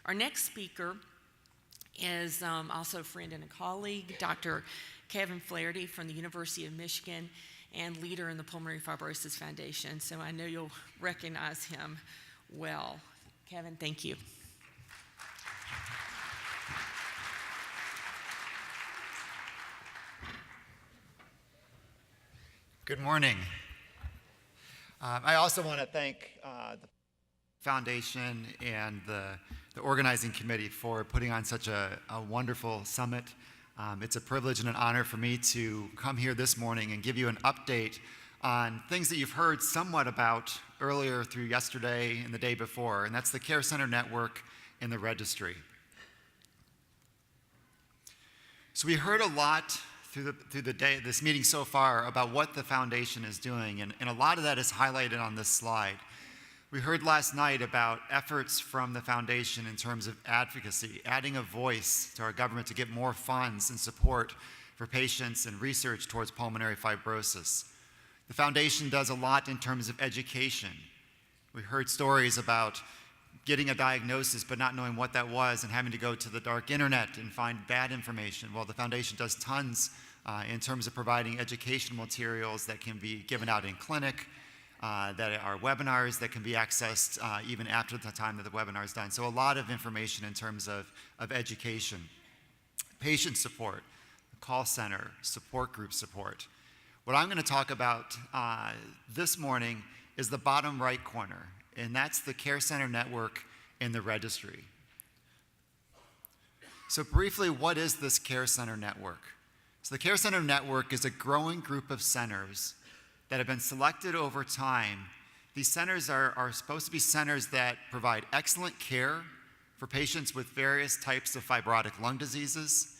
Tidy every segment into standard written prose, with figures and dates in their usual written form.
Our next speaker is also a friend and a colleague, Dr. Kevin Flaherty from the University of Michigan and leader in the Pulmonary Fibrosis Foundation. So I know you'll recognize him well. Kevin, thank you. Good morning. I also want to thank the Foundation and the organizing committee for putting on such a wonderful summit. It's a privilege and an honor for me to come here this morning and give you an update on things that you've heard somewhat about earlier through yesterday and the day before, and that's the Care Center Network and the registry. So we heard a lot through the day, this meeting so far, about what the foundation is doing, and a lot of that is highlighted on this slide. We heard last night about efforts from the foundation in terms of advocacy, adding a voice to our government to get more funds and support for patients and research towards pulmonary fibrosis. The foundation does a lot in terms of education. We heard stories about getting a diagnosis but not knowing what that was and having to go to the dark internet and find bad information. Well, the foundation does tons in terms of providing educational materials that can be given out in clinic, that are webinars that can be accessed even after the time that the webinar is done. So a lot of information in terms of education. Patient support, call center, support group support. What I'm going to talk about this morning is the bottom right corner, and that's the Care Center Network and the registry. So briefly, what is this Care Center Network? So the Care Center Network is a growing group of centers that have been selected over time. These centers are supposed to be centers that provide excellent care for patients with various types of fibrotic lung diseases,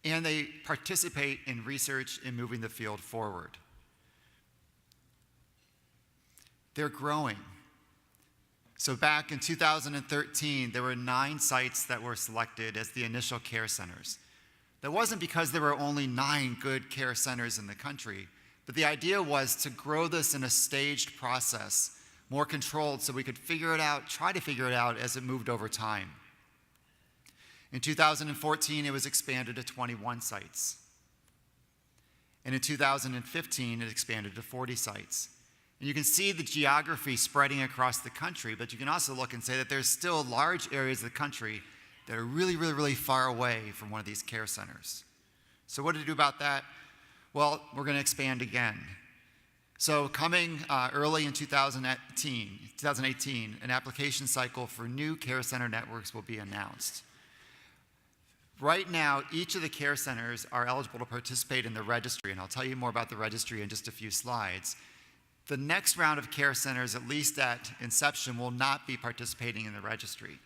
and they participate in research in moving the field forward. They're growing. So back in 2013, there were 9 sites that were selected as the initial care centers. That wasn't because there were only 9 good care centers in the country, but the idea was to grow this in a staged process, more controlled, so we could try to figure it out as it moved over time. In 2014, it was expanded to 21 sites. And in 2015, it expanded to 40 sites. And you can see the geography spreading across the country, but you can also look and say that there's still large areas of the country that are really, really, really far away from one of these care centers. So what to do about that? Well, we're going to expand again. So coming early in 2018, an application cycle for new care center networks will be announced. Right now, each of the care centers are eligible to participate in the registry, and I'll tell you more about the registry in just a few slides. The next round of care centers, at least at inception, will not be participating in the registry.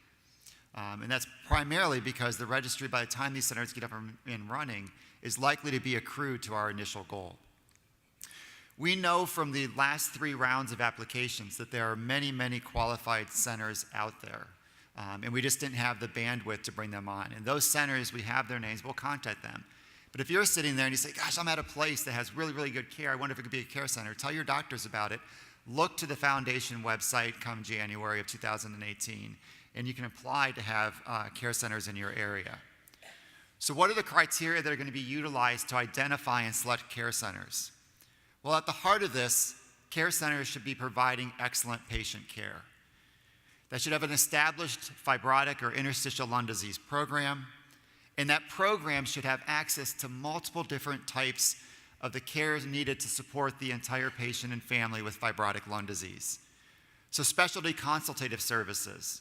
And that's primarily because the registry, by the time these centers get up and running, is likely to be accrued to our initial goal. We know from the last 3 rounds of applications that there are many, many qualified centers out there. And we just didn't have the bandwidth to bring them on. And those centers, we have their names, we'll contact them. But if you're sitting there and you say, gosh, I'm at a place that has really, really good care, I wonder if it could be a care center, tell your doctors about it. Look to the foundation website come January of 2018, and you can apply to have care centers in your area. So what are the criteria that are going to be utilized to identify and select care centers? Well, at the heart of this, care centers should be providing excellent patient care. They should have an established fibrotic or interstitial lung disease program, and that program should have access to multiple different types of the care needed to support the entire patient and family with fibrotic lung disease. So specialty consultative services.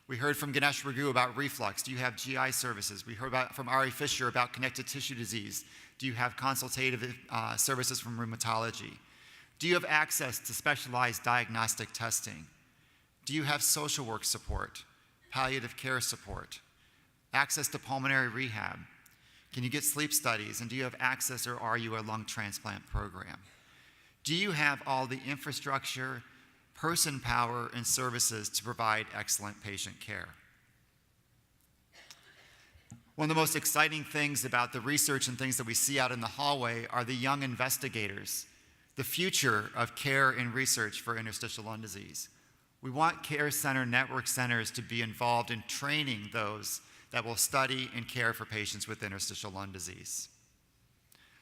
We heard from Ganesh Raghu about reflux. Do you have GI services? We heard from Ari Fisher about connective tissue disease. Do you have consultative services from rheumatology? Do you have access to specialized diagnostic testing? Do you have social work support, palliative care support, access to pulmonary rehab? Can you get sleep studies? And do you have access, or are you a lung transplant program? Do you have all the infrastructure, person power, and services to provide excellent patient care? One of the most exciting things about the research and things that we see out in the hallway are the young investigators, the future of care and research for interstitial lung disease. We want care center network centers to be involved in training those that will study and care for patients with interstitial lung disease.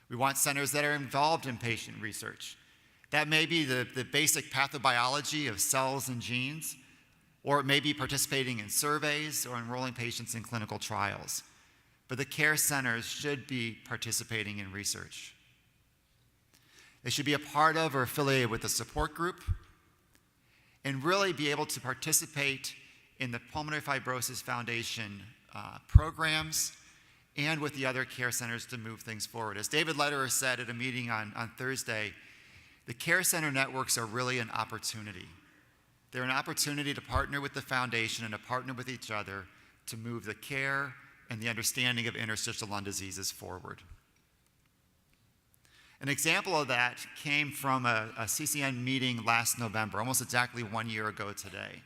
We want centers that are involved in patient research. That may be the basic pathobiology of cells and genes, or it may be participating in surveys or enrolling patients in clinical trials. But the care centers should be participating in research. They should be a part of or affiliated with a support group and really be able to participate in the Pulmonary Fibrosis Foundation programs and with the other care centers to move things forward. As David Lederer said at a meeting on Thursday, the care center networks are really an opportunity. They're an opportunity to partner with the foundation and to partner with each other to move the care and the understanding of interstitial lung diseases forward. An example of that came from a CCN meeting last November, almost exactly 1 year ago today.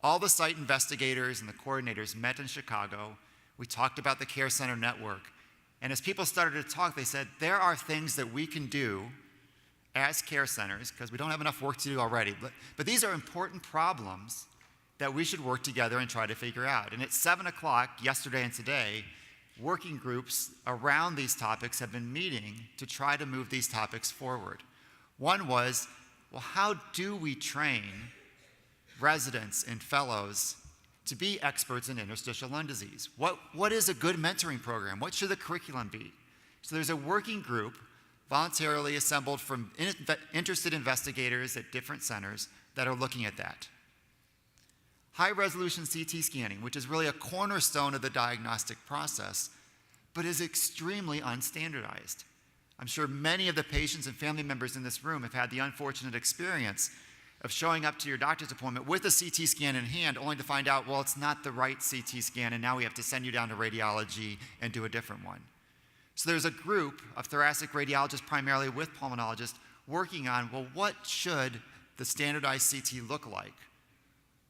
All the site investigators and the coordinators met in Chicago. We talked about the care center network. And as people started to talk, they said, there are things that we can do as care centers, because we don't have enough work to do already, but these are important problems that we should work together and try to figure out. And at 7 o'clock yesterday and today, working groups around these topics have been meeting to try to move these topics forward. One was, well, how do we train residents and fellows to be experts in interstitial lung disease? What is a good mentoring program? What should the curriculum be? So there's a working group voluntarily assembled from interested investigators at different centers that are looking at that. High-resolution CT scanning, which is really a cornerstone of the diagnostic process, but is extremely unstandardized. I'm sure many of the patients and family members in this room have had the unfortunate experience of showing up to your doctor's appointment with a CT scan in hand, only to find out, well, it's not the right CT scan, and now we have to send you down to radiology and do a different one. So there's a group of thoracic radiologists, primarily with pulmonologists, working on, well, what should the standardized CT look like?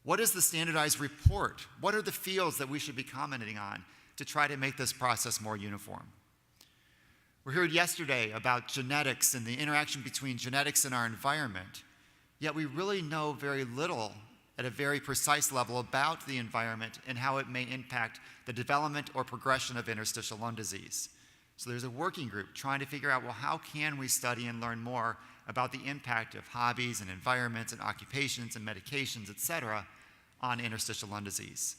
What is the standardized report? What are the fields that we should be commenting on to try to make this process more uniform? We heard yesterday about genetics and the interaction between genetics and our environment, yet we really know very little at a very precise level about the environment and how it may impact the development or progression of interstitial lung disease. So there's a working group trying to figure out, well, how can we study and learn more about the impact of hobbies and environments and occupations and medications, et cetera, on interstitial lung disease.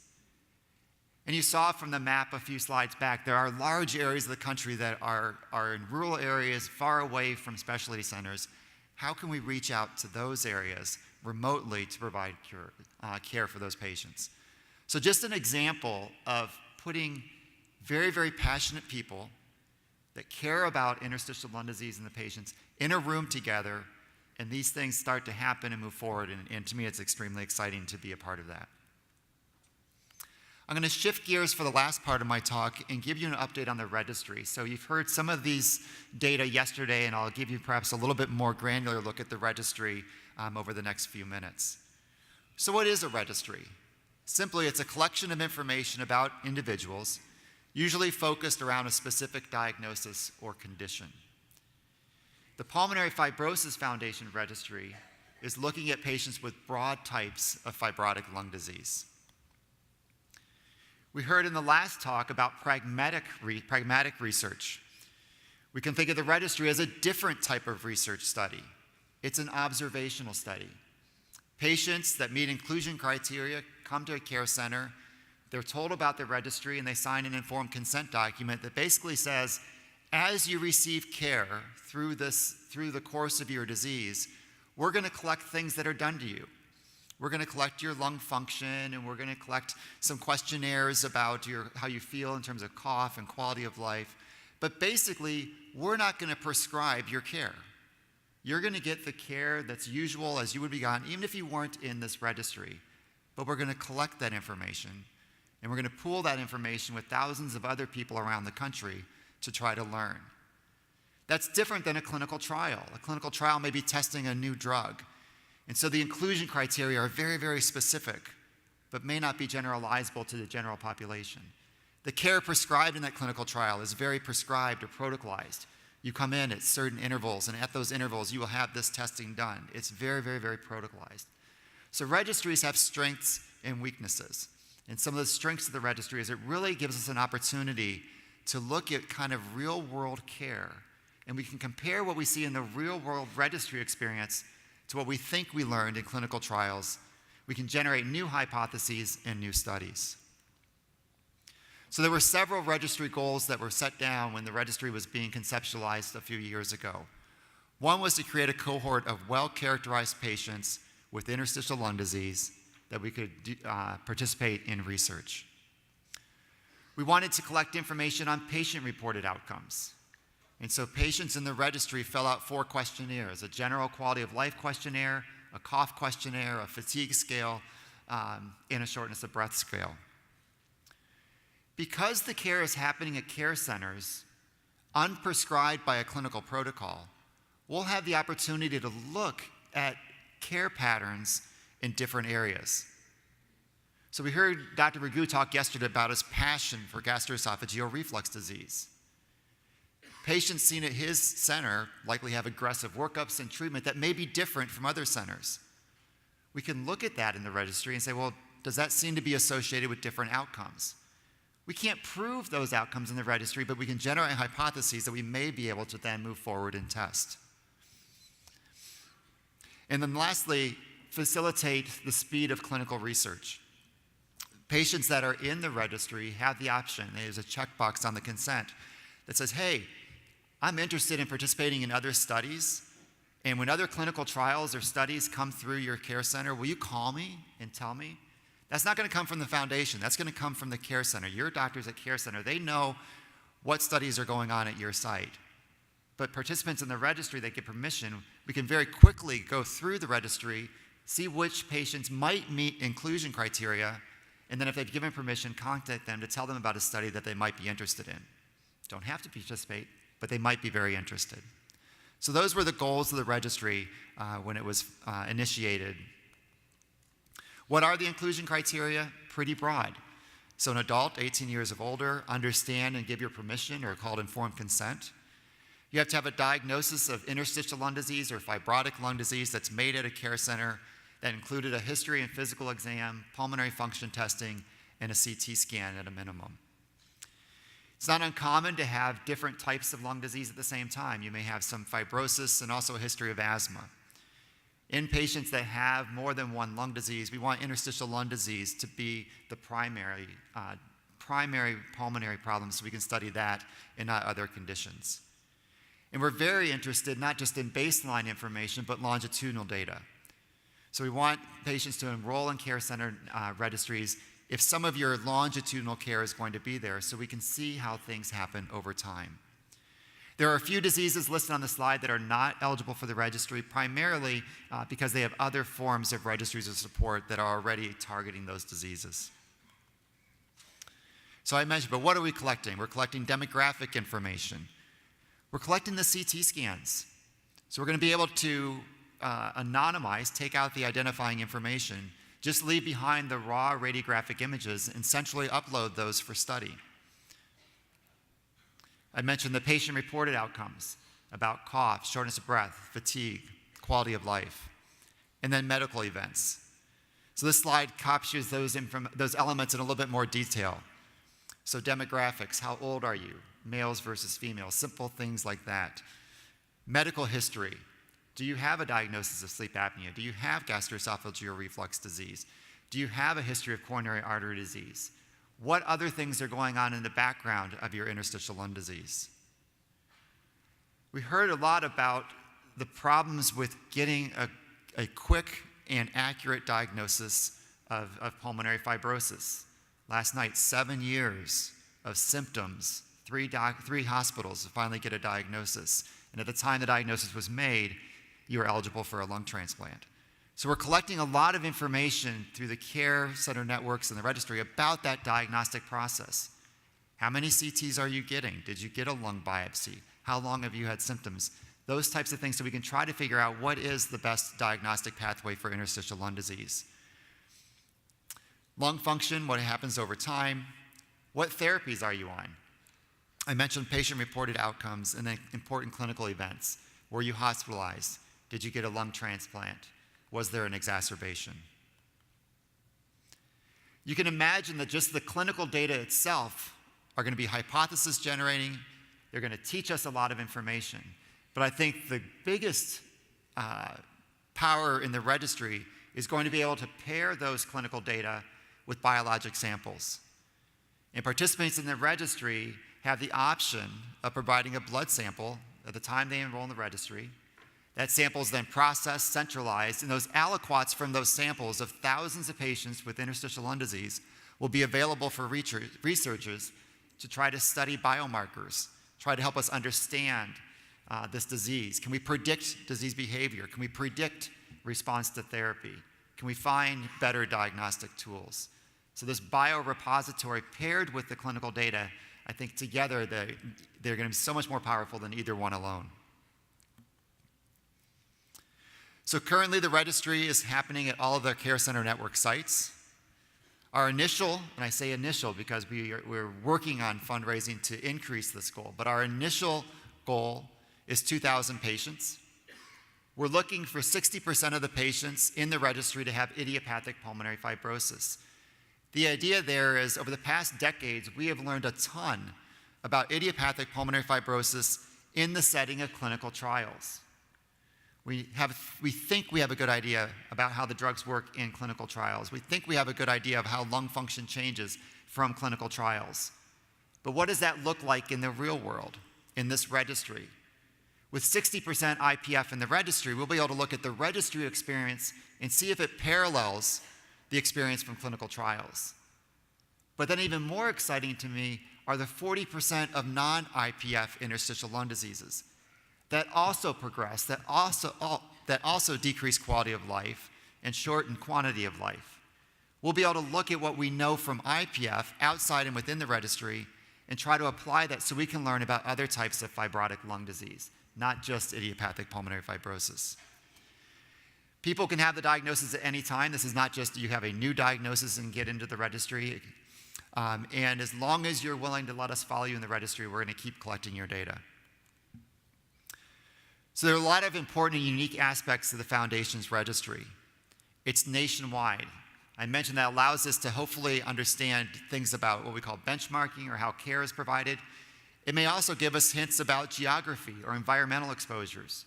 And you saw from the map a few slides back, there are large areas of the country that are in rural areas far away from specialty centers. How can we reach out to those areas remotely to provide care for those patients? So just an example of putting very, very passionate people that care about interstitial lung disease in the patients in a room together, and these things start to happen and move forward, and to me it's extremely exciting to be a part of that. I'm going to shift gears for the last part of my talk and give you an update on the registry. So you've heard some of these data yesterday, and I'll give you perhaps a little bit more granular look at the registry over the next few minutes. So what is a registry? Simply, it's a collection of information about individuals, usually focused around a specific diagnosis or condition. The Pulmonary Fibrosis Foundation Registry is looking at patients with broad types of fibrotic lung disease. We heard in the last talk about pragmatic research. We can think of the registry as a different type of research study. It's an observational study. Patients that meet inclusion criteria come to a care center. They're told about the registry, and they sign an informed consent document that basically says, as you receive care through the course of your disease, we're going to collect things that are done to you. We're going to collect your lung function, and we're going to collect some questionnaires about how you feel in terms of cough and quality of life. But basically, we're not going to prescribe your care. You're going to get the care that's usual as you would be gotten, even if you weren't in this registry. But we're going to collect that information, and we're going to pool that information with thousands of other people around the country to try to learn. That's different than a clinical trial. A clinical trial may be testing a new drug. And so the inclusion criteria are very, very specific, but may not be generalizable to the general population. The care prescribed in that clinical trial is very prescribed or protocolized. You come in at certain intervals, and at those intervals, you will have this testing done. It's very, very, very protocolized. So registries have strengths and weaknesses. And some of the strengths of the registry is it really gives us an opportunity to look at kind of real-world care. And we can compare what we see in the real-world registry experience to what we think we learned in clinical trials. We can generate new hypotheses and new studies. So there were several registry goals that were set down when the registry was being conceptualized a few years ago. One was to create a cohort of well-characterized patients with interstitial lung disease that we could participate in research. We wanted to collect information on patient-reported outcomes. And so patients in the registry fill out 4 questionnaires: a general quality of life questionnaire, a cough questionnaire, a fatigue scale, and a shortness of breath scale. Because the care is happening at care centers, unprescribed by a clinical protocol, we'll have the opportunity to look at care patterns in different areas. So we heard Dr. Ragu talk yesterday about his passion for gastroesophageal reflux disease. Patients seen at his center likely have aggressive workups and treatment that may be different from other centers. We can look at that in the registry and say, well, does that seem to be associated with different outcomes? We can't prove those outcomes in the registry, but we can generate hypotheses that we may be able to then move forward and test. And then lastly, facilitate the speed of clinical research. Patients that are in the registry have the option. There's a checkbox on the consent that says, hey, I'm interested in participating in other studies, and when other clinical trials or studies come through your care center, will you call me and tell me? That's not going to come from the foundation. That's going to come from the care center. Your doctors at care center, they know what studies are going on at your site. But participants in the registry that get permission, we can very quickly go through the registry, see which patients might meet inclusion criteria, and then if they've given permission, contact them to tell them about a study that they might be interested in. Don't have to participate, but they might be very interested. So those were the goals of the registry when it was initiated. What are the inclusion criteria? Pretty broad. So an adult, 18 years of older, understand and give your permission, or called informed consent. You have to have a diagnosis of interstitial lung disease or fibrotic lung disease that's made at a care center that included a history and physical exam, pulmonary function testing, and a CT scan at a minimum. It's not uncommon to have different types of lung disease at the same time. You may have some fibrosis and also a history of asthma. In patients that have more than one lung disease, we want interstitial lung disease to be the primary pulmonary problem, so we can study that and not other conditions. And we're very interested not just in baseline information, but longitudinal data. So we want patients to enroll in care center registries if some of your longitudinal care is going to be there, so we can see how things happen over time. There are a few diseases listed on the slide that are not eligible for the registry, primarily because they have other forms of registries of support that are already targeting those diseases. So I mentioned, but what are we collecting? We're collecting demographic information. We're collecting the CT scans. So we're going to be able to anonymize, take out the identifying information, just leave behind the raw radiographic images and centrally upload those for study. I mentioned the patient-reported outcomes about cough, shortness of breath, fatigue, quality of life, and then medical events. So this slide captures those elements in a little bit more detail. So demographics, how old are you? Males versus females, simple things like that. Medical history. Do you have a diagnosis of sleep apnea? Do you have gastroesophageal reflux disease? Do you have a history of coronary artery disease? What other things are going on in the background of your interstitial lung disease? We heard a lot about the problems with getting a quick and accurate diagnosis of pulmonary fibrosis. Last night, 7 years of symptoms, three hospitals to finally get a diagnosis. And at the time the diagnosis was made, you were eligible for a lung transplant. So we're collecting a lot of information through the care center networks and the registry about that diagnostic process. How many CTs are you getting? Did you get a lung biopsy? How long have you had symptoms? Those types of things, so we can try to figure out what is the best diagnostic pathway for interstitial lung disease. Lung function, what happens over time. What therapies are you on? I mentioned patient-reported outcomes and then important clinical events. Were you hospitalized? Did you get a lung transplant? Was there an exacerbation? You can imagine that just the clinical data itself are going to be hypothesis generating. They're going to teach us a lot of information. But I think the biggest power in the registry is going to be able to pair those clinical data with biologic samples. And participants in the registry have the option of providing a blood sample at the time they enroll in the registry. That sample is then processed, centralized, and those aliquots from those samples of thousands of patients with interstitial lung disease will be available for researchers to try to study biomarkers, try to help us understand this disease. Can we predict disease behavior? Can we predict response to therapy? Can we find better diagnostic tools? So this biorepository paired with the clinical data, I think together they're going to be so much more powerful than either one alone. So currently the registry is happening at all of the Care Center Network sites. Our initial, and I say initial because we're working on fundraising to increase this goal, but our initial goal is 2,000 patients. We're looking for 60% of the patients in the registry to have idiopathic pulmonary fibrosis. The idea there is over the past decades, we have learned a ton about idiopathic pulmonary fibrosis in the setting of clinical trials. We think we have a good idea about how the drugs work in clinical trials. We think we have a good idea of how lung function changes from clinical trials. But what does that look like in the real world, in this registry? With 60% IPF in the registry, we'll be able to look at the registry experience and see if it parallels the experience from clinical trials. But then even more exciting to me are the 40% of non-IPF interstitial lung diseases that also progress, that also decrease quality of life and shorten quantity of life. We'll be able to look at what we know from IPF outside and within the registry and try to apply that so we can learn about other types of fibrotic lung disease, not just idiopathic pulmonary fibrosis. People can have the diagnosis at any time. This is not just you have a new diagnosis and get into the registry. And as long as you're willing to let us follow you in the registry, we're going to keep collecting your data. So there are a lot of important and unique aspects to the Foundation's registry. It's nationwide. I mentioned that allows us to hopefully understand things about what we call benchmarking or how care is provided. It may also give us hints about geography or environmental exposures.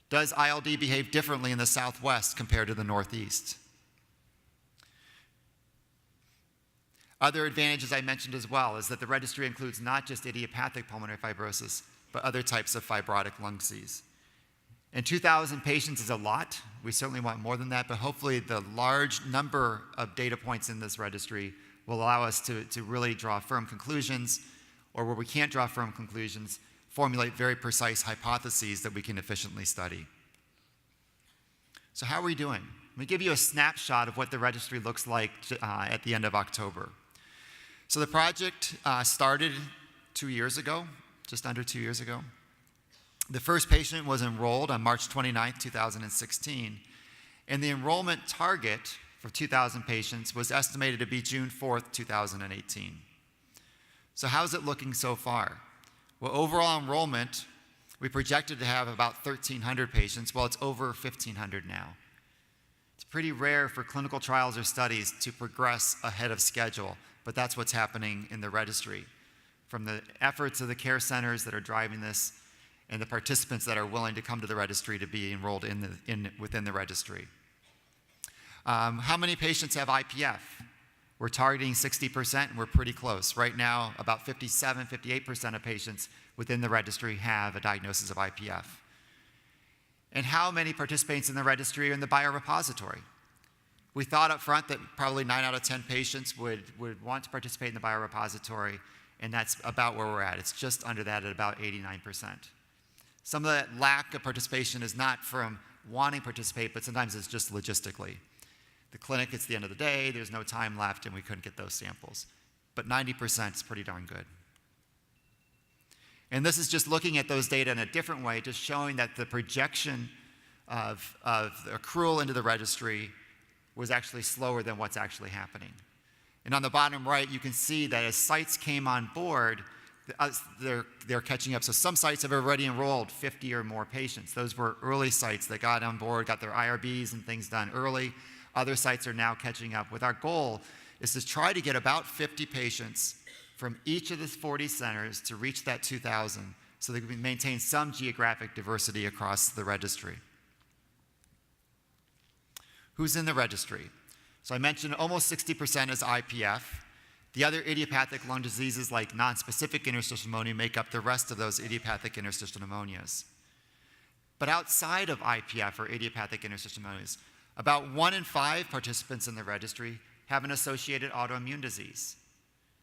Does ILD behave differently in the Southwest compared to the Northeast? Other advantages I mentioned as well is that the registry includes not just idiopathic pulmonary fibrosis, but other types of fibrotic lung disease. And 2,000 patients is a lot. We certainly want more than that, but hopefully the large number of data points in this registry will allow us to really draw firm conclusions, or where we can't draw firm conclusions, formulate very precise hypotheses that we can efficiently study. So how are we doing? Let me give you a snapshot of what the registry looks like at the end of October. So the project started 2 years ago, just under 2 years ago. The first patient was enrolled on March 29, 2016, and the enrollment target for 2,000 patients was estimated to be June 4, 2018. So how's it looking so far? Well, overall enrollment, we projected to have about 1,300 patients. Well, it's over 1,500 now. It's pretty rare for clinical trials or studies to progress ahead of schedule, but that's what's happening in the registry. From the efforts of the care centers that are driving this and the participants that are willing to come to the registry to be enrolled within the registry. How many patients have IPF? We're targeting 60%, and we're pretty close. Right now, about 57, 58% of patients within the registry have a diagnosis of IPF. And how many participants in the registry are in the biorepository? We thought up front that probably 9 out of 10 patients would want to participate in the biorepository, and that's about where we're at. It's just under that at about 89%. Some of that lack of participation is not from wanting to participate, but sometimes it's just logistically. The clinic, it's the end of the day, there's no time left, and we couldn't get those samples. But 90% is pretty darn good. And this is just looking at those data in a different way, just showing that the projection of the accrual into the registry was actually slower than what's actually happening. And on the bottom right, you can see that as sites came on board, they're catching up. So some sites have already enrolled 50 or more patients. Those were early sites that got on board, got their IRBs and things done early. Other sites are now catching up, with our goal is to try to get about 50 patients from each of the 40 centers to reach that 2,000 so that we can maintain some geographic diversity across the registry. Who's in the registry? So I mentioned almost 60% is IPF. The other idiopathic lung diseases like nonspecific interstitial pneumonia make up the rest of those idiopathic interstitial pneumonias. But outside of IPF or idiopathic interstitial pneumonias, about 1 in 5 participants in the registry have an associated autoimmune disease.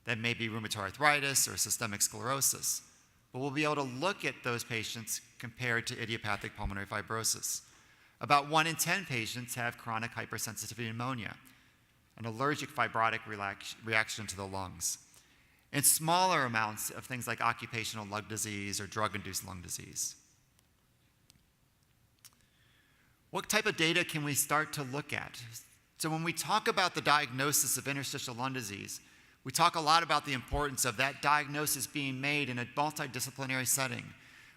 That may be rheumatoid arthritis or systemic sclerosis. But we'll be able to look at those patients compared to idiopathic pulmonary fibrosis. About 1 in 10 patients have chronic hypersensitivity pneumonia, an allergic fibrotic reaction to the lungs, and smaller amounts of things like occupational lung disease or drug-induced lung disease. What type of data can we start to look at? So when we talk about the diagnosis of interstitial lung disease, we talk a lot about the importance of that diagnosis being made in a multidisciplinary setting,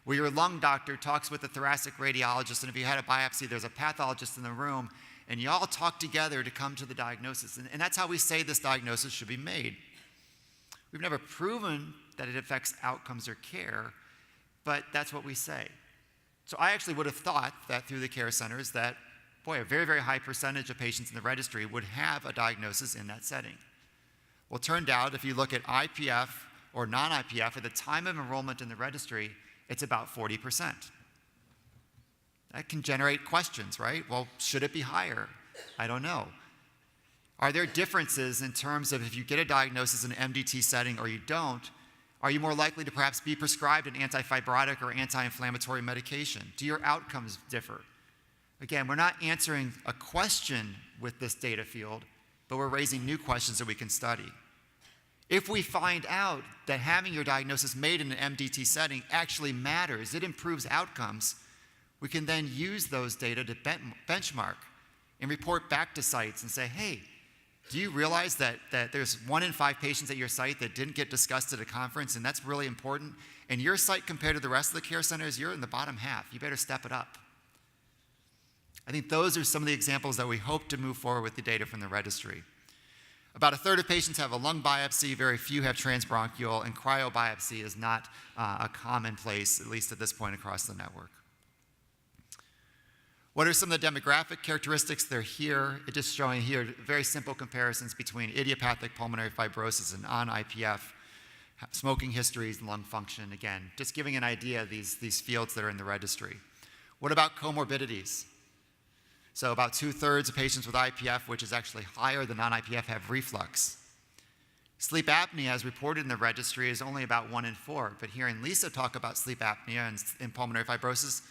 where your lung doctor talks with the thoracic radiologist, and if you had a biopsy, there's a pathologist in the room, and you all talk together to come to the diagnosis. And that's how we say this diagnosis should be made. We've never proven that it affects outcomes or care, but that's what we say. So I actually would have thought that through the care centers that, boy, a very, very high percentage of patients in the registry would have a diagnosis in that setting. Well, it turned out if you look at IPF or non-IPF, at the time of enrollment in the registry, it's about 40%. That can generate questions, right? Well, should it be higher? I don't know. Are there differences in terms of if you get a diagnosis in an MDT setting or you don't, are you more likely to perhaps be prescribed an antifibrotic or anti-inflammatory medication? Do your outcomes differ? Again, we're not answering a question with this data field, but we're raising new questions that we can study. If we find out that having your diagnosis made in an MDT setting actually matters, it improves outcomes, we can then use those data to benchmark and report back to sites and say, hey, do you realize that there's 1 in 5 patients at your site that didn't get discussed at a conference, and that's really important? And your site compared to the rest of the care centers, you're in the bottom half. You better step it up. I think those are some of the examples that we hope to move forward with the data from the registry. About a third of patients have a lung biopsy, very few have transbronchial, and cryobiopsy is not a commonplace, at least at this point across the network. What are some of the demographic characteristics? They're here. It's just showing here very simple comparisons between idiopathic pulmonary fibrosis and non-IPF, smoking histories, and lung function. Again, just giving an idea of these fields that are in the registry. What about comorbidities? So about 2/3 of patients with IPF, which is actually higher than non-IPF, have reflux. Sleep apnea, as reported in the registry, is only about 1 in 4. But hearing Lisa talk about sleep apnea and pulmonary fibrosis,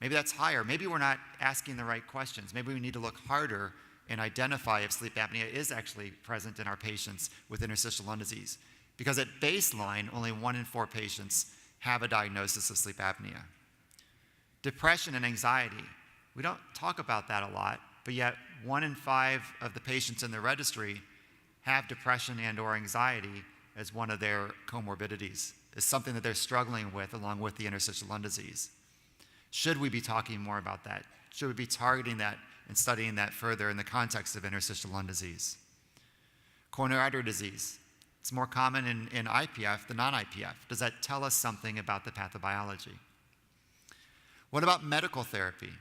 maybe that's higher. Maybe we're not asking the right questions. Maybe we need to look harder and identify if sleep apnea is actually present in our patients with interstitial lung disease. Because at baseline, only 1 in 4 patients have a diagnosis of sleep apnea. Depression and anxiety. We don't talk about that a lot, but yet 1 in 5 of the patients in the registry have depression and or anxiety as one of their comorbidities. It's something that they're struggling with along with the interstitial lung disease. Should we be talking more about that? Should we be targeting that and studying that further in the context of interstitial lung disease? Coronary artery disease. It's more common in IPF than non-IPF. Does that tell us something about the pathobiology? What about medical therapy?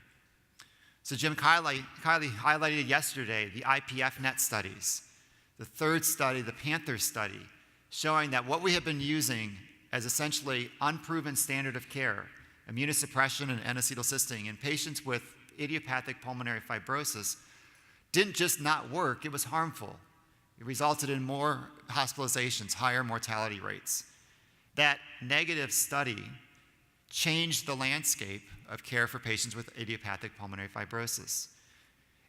So Jim Kiley highlighted yesterday the IPF net studies, the third study, the Panther study, showing that what we have been using as essentially unproven standard of care, immunosuppression and N-acetylcysteine in patients with idiopathic pulmonary fibrosis, didn't just not work, it was harmful. It resulted in more hospitalizations, higher mortality rates. That negative study changed the landscape of care for patients with idiopathic pulmonary fibrosis.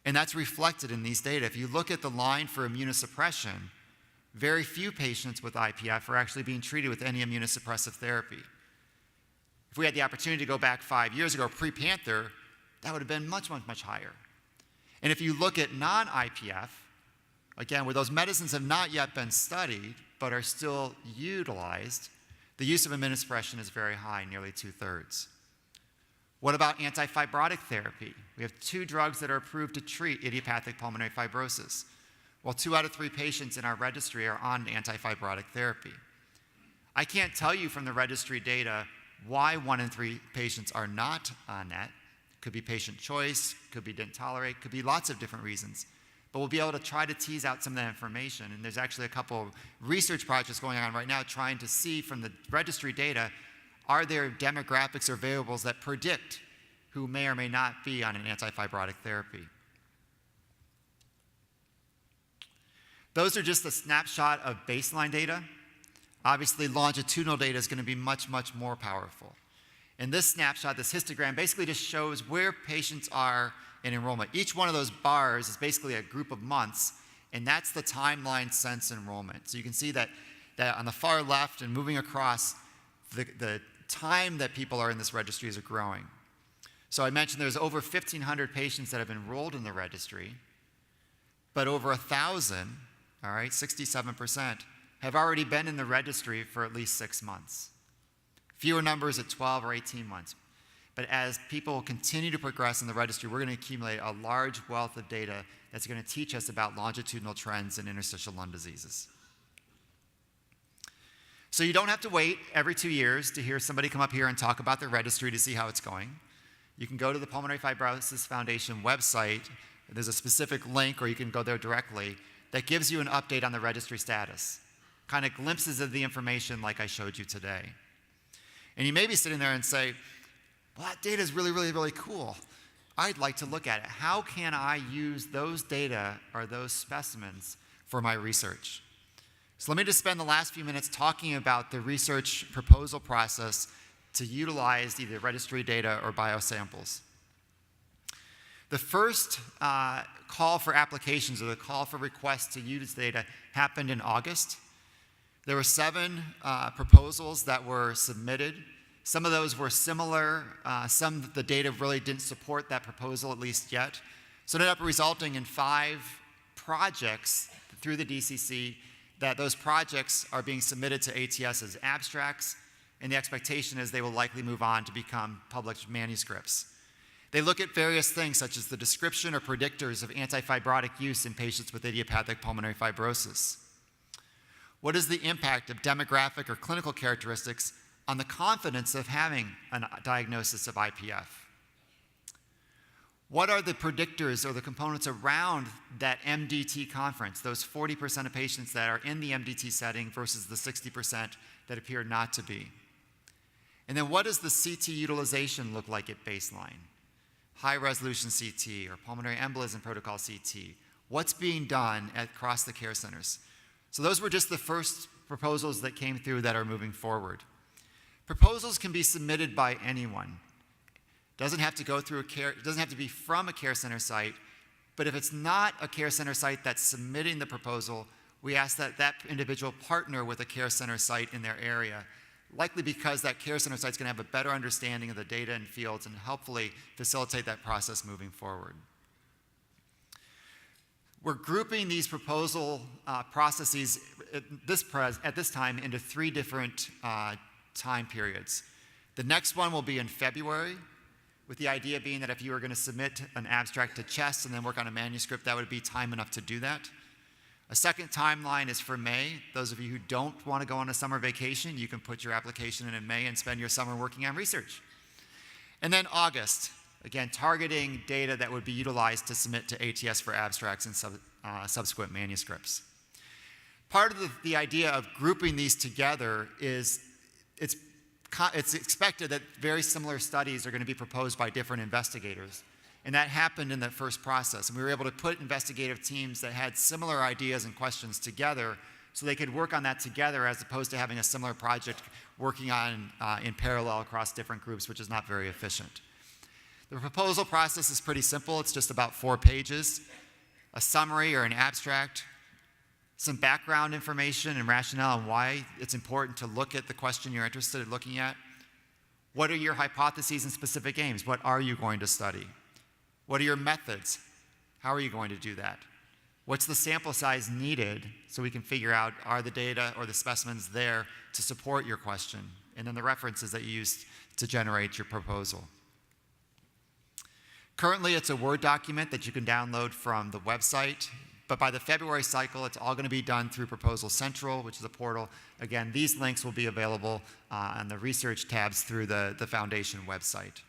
And that's reflected in these data. If you look at the line for immunosuppression, very few patients with IPF are actually being treated with any immunosuppressive therapy. If we had the opportunity to go back 5 years ago, pre-Panther, that would have been much, much, much higher. And if you look at non-IPF, again, where those medicines have not yet been studied, but are still utilized, the use of immunosuppression is very high, nearly 2/3. What about antifibrotic therapy? We have 2 drugs that are approved to treat idiopathic pulmonary fibrosis. while 2 out of 3 patients in our registry are on antifibrotic therapy. I can't tell you from the registry data why 1 in 3 patients are not on that. Could be patient choice, could be didn't tolerate, could be lots of different reasons. But we'll be able to try to tease out some of that information. And there's actually a couple of research projects going on right now trying to see from the registry data, are there demographics or variables that predict who may or may not be on an antifibrotic therapy? Those are just a snapshot of baseline data. Obviously, longitudinal data is going to be much, much more powerful. And this snapshot, this histogram, basically just shows where patients are in enrollment. Each one of those bars is basically a group of months, and that's the timeline since enrollment. So you can see that on the far left and moving across, the time that people are in this registry is growing. So I mentioned there's over 1,500 patients that have enrolled in the registry, but over 1,000, all right, 67%, have already been in the registry for at least 6 months. Fewer numbers at 12 or 18 months. But as people continue to progress in the registry, we're going to accumulate a large wealth of data that's going to teach us about longitudinal trends in interstitial lung diseases. So you don't have to wait every 2 years to hear somebody come up here and talk about the registry to see how it's going. You can go to the Pulmonary Fibrosis Foundation website. There's a specific link, or you can go there directly, that gives you an update on the registry status. Kind of glimpses of the information like I showed you today. And you may be sitting there and say, well, that data is really, really, really cool. I'd like to look at it. How can I use those data or those specimens for my research? So let me just spend the last few minutes talking about the research proposal process to utilize either registry data or biosamples. The first call for applications, or the call for requests to use data, happened in August. There were 7 proposals that were submitted. Some of those were similar. Some the data really didn't support that proposal, at least yet. So it ended up resulting in 5 projects through the DCC that those projects are being submitted to ATS as abstracts, and the expectation is they will likely move on to become published manuscripts. They look at various things such as the description or predictors of antifibrotic use in patients with idiopathic pulmonary fibrosis. What is the impact of demographic or clinical characteristics on the confidence of having a diagnosis of IPF? What are the predictors or the components around that MDT conference, those 40% of patients that are in the MDT setting versus the 60% that appear not to be? And then what does the CT utilization look like at baseline? High-resolution CT or pulmonary embolism protocol CT. What's being done across the care centers? So those were just the first proposals that came through that are moving forward. Proposals can be submitted by anyone. Doesn't have to go through doesn't have to be from a care center site, but if it's not a care center site that's submitting the proposal, we ask that that individual partner with a care center site in their area, likely because that care center site's going to have a better understanding of the data and fields and hopefully facilitate that process moving forward. We're grouping these proposal processes at this time into 3 different time periods. The next one will be in February, with the idea being that if you were going to submit an abstract to CHEST and then work on a manuscript, that would be time enough to do that. A second timeline is for May. Those of you who don't want to go on a summer vacation, you can put your application in May and spend your summer working on research. And then August, again, targeting data that would be utilized to submit to ATS for abstracts and subsequent manuscripts. Part of the idea of grouping these together is it's expected that very similar studies are going to be proposed by different investigators. And that happened in that first process. And we were able to put investigative teams that had similar ideas and questions together so they could work on that together as opposed to having a similar project working on in parallel across different groups, which is not very efficient. The proposal process is pretty simple. It's just about 4 pages, a summary or an abstract, some background information and rationale on why it's important to look at the question you're interested in looking at. What are your hypotheses and specific aims? What are you going to study? What are your methods? How are you going to do that? What's the sample size needed so we can figure out are the data or the specimens there to support your question? And then the references that you use to generate your proposal. Currently, it's a Word document that you can download from the website. But by the February cycle, it's all going to be done through Proposal Central, which is a portal. Again, these links will be available on the research tabs through the foundation website.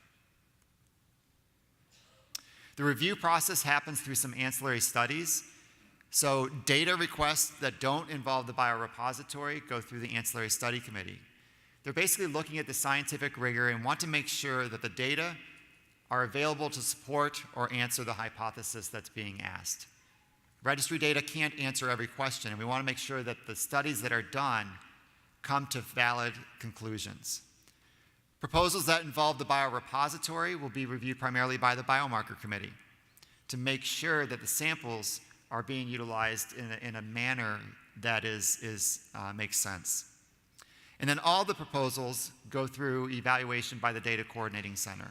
The review process happens through some ancillary studies. So data requests that don't involve the biorepository go through the Ancillary Study Committee. They're basically looking at the scientific rigor and want to make sure that the data are available to support or answer the hypothesis that's being asked. Registry data can't answer every question, and we want to make sure that the studies that are done come to valid conclusions. Proposals that involve the biorepository will be reviewed primarily by the Biomarker Committee to make sure that the samples are being utilized in a manner that makes sense. And then all the proposals go through evaluation by the Data Coordinating Center.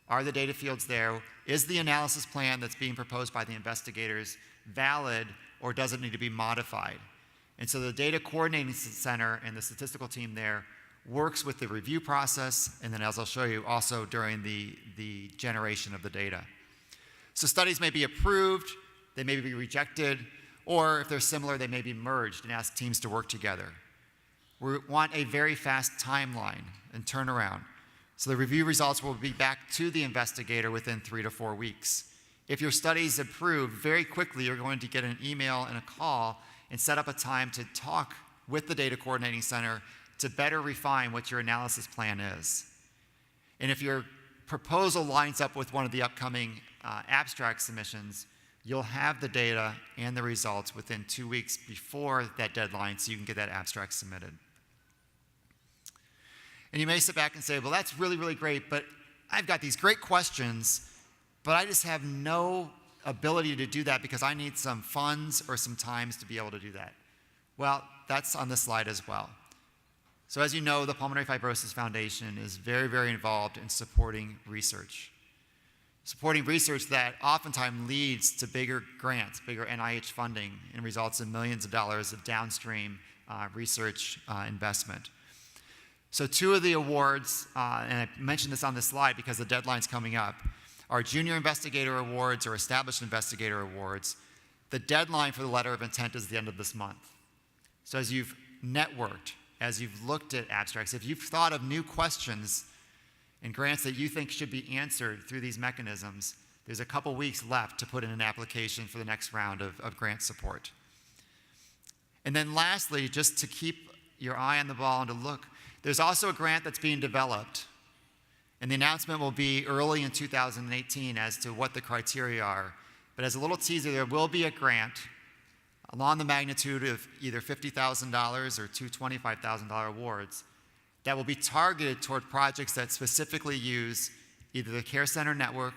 Are the data fields there? Is the analysis plan that's being proposed by the investigators valid, or does it need to be modified? And so the Data Coordinating Center and the statistical team there works with the review process, and then as I'll show you, also during the generation of the data. So studies may be approved, they may be rejected, or if they're similar, they may be merged and ask teams to work together. We want a very fast timeline and turnaround. So the review results will be back to the investigator within 3 to 4 weeks. If your study is approved, very quickly you're going to get an email and a call and set up a time to talk with the Data Coordinating Center to better refine what your analysis plan is. And if your proposal lines up with one of the upcoming abstract submissions, you'll have the data and the results within 2 weeks before that deadline so you can get that abstract submitted. And you may sit back and say, well, that's really, really great, but I've got these great questions, but I just have no ability to do that because I need some funds or some times to be able to do that. Well, that's on this slide as well. So as you know, the Pulmonary Fibrosis Foundation is very, very involved in supporting research. Supporting research that oftentimes leads to bigger grants, bigger NIH funding, and results in millions of dollars of downstream research investment. So 2 of the awards, and I mentioned this on this slide because the deadline's coming up, are Junior Investigator Awards or Established Investigator Awards. The deadline for the letter of intent is the end of this month. So as you've networked, as you've looked at abstracts, if you've thought of new questions and grants that you think should be answered through these mechanisms, there's a couple weeks left to put in an application for the next round of grant support. And then lastly, just to keep your eye on the ball and to look, there's also a grant that's being developed, and the announcement will be early in 2018 as to what the criteria are. But as a little teaser, there will be a grant along the magnitude of either $50,000 or 2 $25,000 awards that will be targeted toward projects that specifically use either the Care Center Network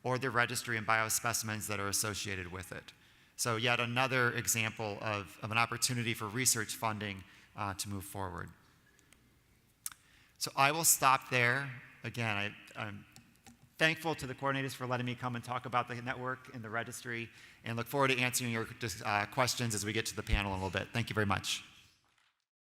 or the registry and biospecimens that are associated with it. So yet another example of an opportunity for research funding to move forward. So I will stop there. Again, I'm thankful to the coordinators for letting me come and talk about the network and the registry, and look forward to answering your questions as we get to the panel in a little bit. Thank you very much.